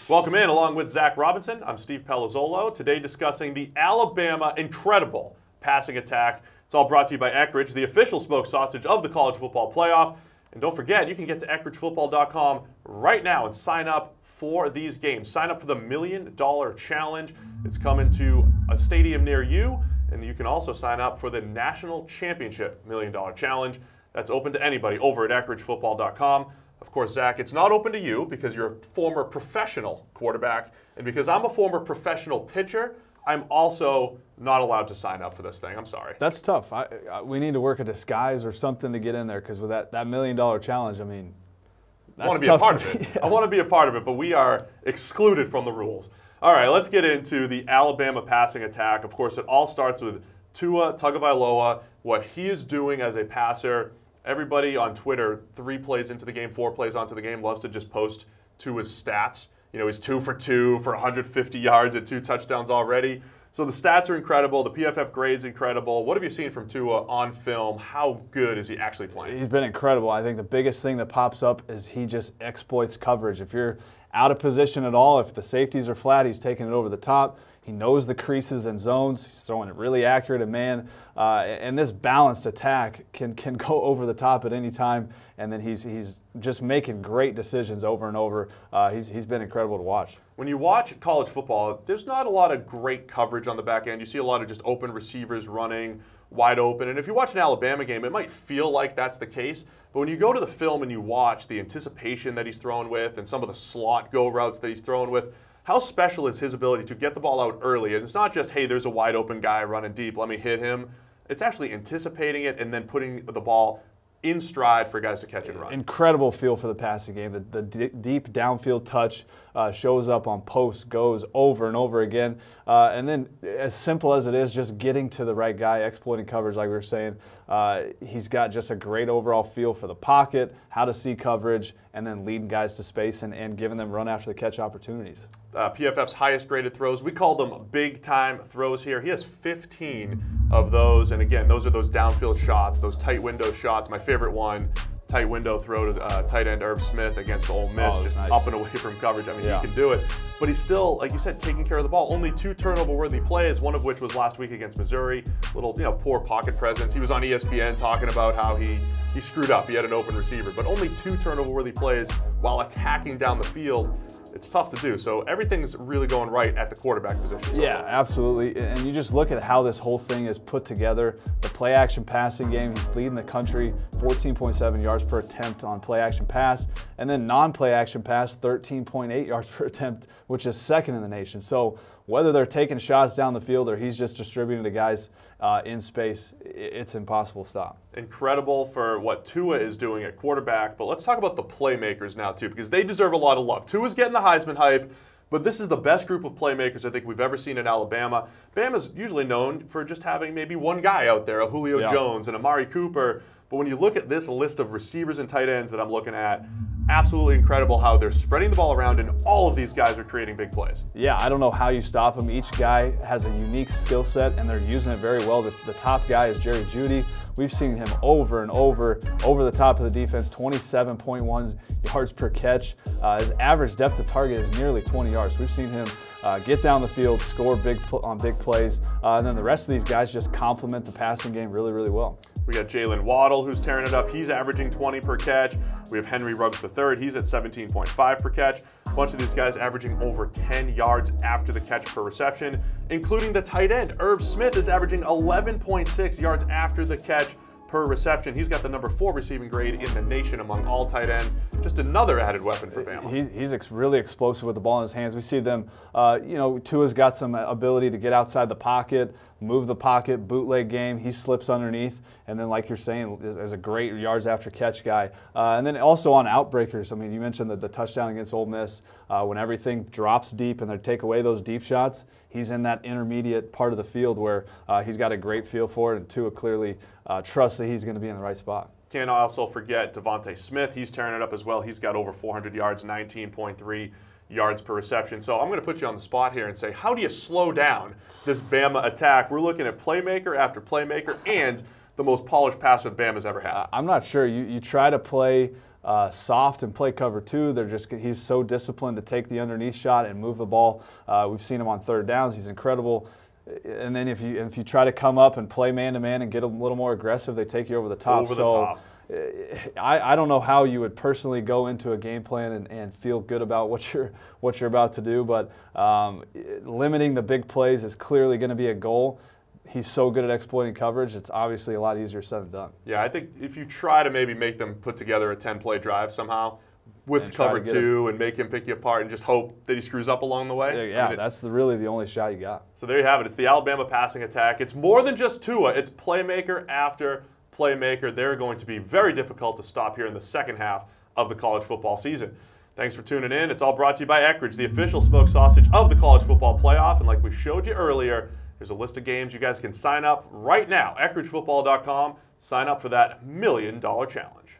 Welcome in, along with Zach Robinson. I'm Steve Palazzolo. Today discussing the Alabama incredible passing attack. It's all brought to you by Eckrich, the official smoked sausage of the college football playoff. And don't forget, you can get to EckrichFootball.com right now and sign up for these games. Sign up for the $1 Million Challenge. It's coming to a stadium near you. And you can also sign up for the National Championship $1 Million Challenge. That's open to anybody over at EckrichFootball.com. Of course, Zach, it's not open to you because you're a former professional quarterback. And because I'm a former professional pitcher, I'm also not allowed to sign up for this thing. I'm sorry. That's tough. We need to work a disguise or something to get in there, because with that $1 Million Challenge, I mean, that's I want to be tough a part of it. Yeah. I want to be a part of it, but we are excluded from the rules. All right, let's get into the Alabama passing attack. Of course, it all starts with Tua Tagovailoa, what he is doing as a passer. Everybody on Twitter, 3 plays into the game, 4 plays onto the game, loves to just post Tua's stats. You know, he's 2 for 2 for 150 yards and 2 touchdowns already. So the stats are incredible. The PFF grade's incredible. What have you seen from Tua on film? How good is he actually playing? He's been incredible. I think the biggest thing that pops up is he just exploits coverage. If you're out of position at all, if the safeties are flat, he's taking it over the top. He knows the creases and zones. He's throwing it really accurate at man. And this balanced attack can go over the top at any time. And then he's just making great decisions over and over. He's been incredible to watch. When you watch college football, there's not a lot of great coverage on the back end. You see a lot of just open receivers running wide open. And if you watch an Alabama game, it might feel like that's the case. But when you go to the film and you watch the anticipation that he's throwing with and some of the slot go routes that he's throwing with, how special is his ability to get the ball out early? And it's not just, hey, there's a wide open guy running deep, let me hit him. It's actually anticipating it and then putting the ball in stride for guys to catch and run. Incredible feel for the passing game. The deep downfield touch shows up on posts, goes over and over again. And then as simple as it is, just getting to the right guy, exploiting coverage like we were saying, he's got just a great overall feel for the pocket, how to see coverage, and then leading guys to space and giving them run after the catch opportunities. PFF's highest graded throws, we call them big time throws here. He has 15 of those, and again, those are those downfield shots, those tight window shots. My favorite one, tight window throw to tight end Irv Smith against Ole Miss, just nice. Up and away from coverage. I mean, yeah. He can do it. But he's still, like you said, taking care of the ball. Only 2 turnover-worthy plays, one of which was last week against Missouri. Little, poor pocket presence. He was on ESPN talking about how he screwed up. He had an open receiver. But only 2 turnover-worthy plays while attacking down the field. It's tough to do. So everything's really going right at the quarterback position. So yeah, absolutely. And you just look at how this whole thing is put together. The play-action passing game, he's leading the country, 14.7 yards per attempt on play-action pass. And then non-play-action pass, 13.8 yards per attempt, which is second in the nation. So whether they're taking shots down the field or he's just distributing to guys in space, it's impossible to stop. Incredible for what Tua is doing at quarterback. But let's talk about the playmakers now, too, because they deserve a lot of love. Tua's getting the Heisman hype, but this is the best group of playmakers I think we've ever seen in Alabama. Bama's usually known for just having maybe one guy out there, a Julio Jones and Amari Cooper. But when you look at this list of receivers and tight ends that I'm looking at, absolutely incredible how they're spreading the ball around and all of these guys are creating big plays. Yeah, I don't know how you stop them. Each guy has a unique skill set and they're using it very well. The top guy is Jerry Jeudy. We've seen him over and over the top of the defense, 27.1 yards per catch. His average depth of target is nearly 20 yards. We've seen him get down the field, score on big plays, and then the rest of these guys just complement the passing game really, really well. We got Jalen Waddle, who's tearing it up. He's averaging 20 per catch. We have Henry Ruggs III. He's at 17.5 per catch. A bunch of these guys averaging over 10 yards after the catch per reception, including the tight end. Irv Smith is averaging 11.6 yards after the catch per reception. He's got the number 4 receiving grade in the nation among all tight ends. Just another added weapon for Bama. He's really explosive with the ball in his hands. We see them, Tua's got some ability to get outside the pocket, move the pocket, bootleg game. He slips underneath, and then like you're saying, is a great yards after catch guy. And then also on outbreakers. I mean, you mentioned the touchdown against Ole Miss. When everything drops deep and they take away those deep shots, he's in that intermediate part of the field where he's got a great feel for it, and Tua clearly trusts that he's going to be in the right spot. Can't also forget Devontae Smith. He's tearing it up as well. He's got over 400 yards, 19.3 yards per reception. So I'm going to put you on the spot here and say, how do you slow down this Bama attack? We're looking at playmaker after playmaker and the most polished passer that Bama's ever had. I'm not sure. You try to play soft and play cover two. He's so disciplined to take the underneath shot and move the ball. We've seen him on third downs. He's incredible. And then if you try to come up and play man-to-man and get a little more aggressive, they take you over the top. Over the top. I don't know how you would personally go into a game plan and feel good about what you're about to do, but limiting the big plays is clearly going to be a goal. He's so good at exploiting coverage, it's obviously a lot easier said than done. Yeah, I think if you try to maybe make them put together a 10-play drive somehow with cover two and make him pick you apart and just hope that he screws up along the way. Yeah, that's really the only shot you got. So there you have it. It's the Alabama passing attack. It's more than just Tua. It's playmaker after playmaker. They're going to be very difficult to stop here in the second half of the college football season. Thanks for tuning in. It's all brought to you by Eckridge, the official smoked sausage of the college football playoff. And like we showed you earlier, there's a list of games you guys can sign up right now. EckridgeFootball.com. Sign up for that $1 million challenge.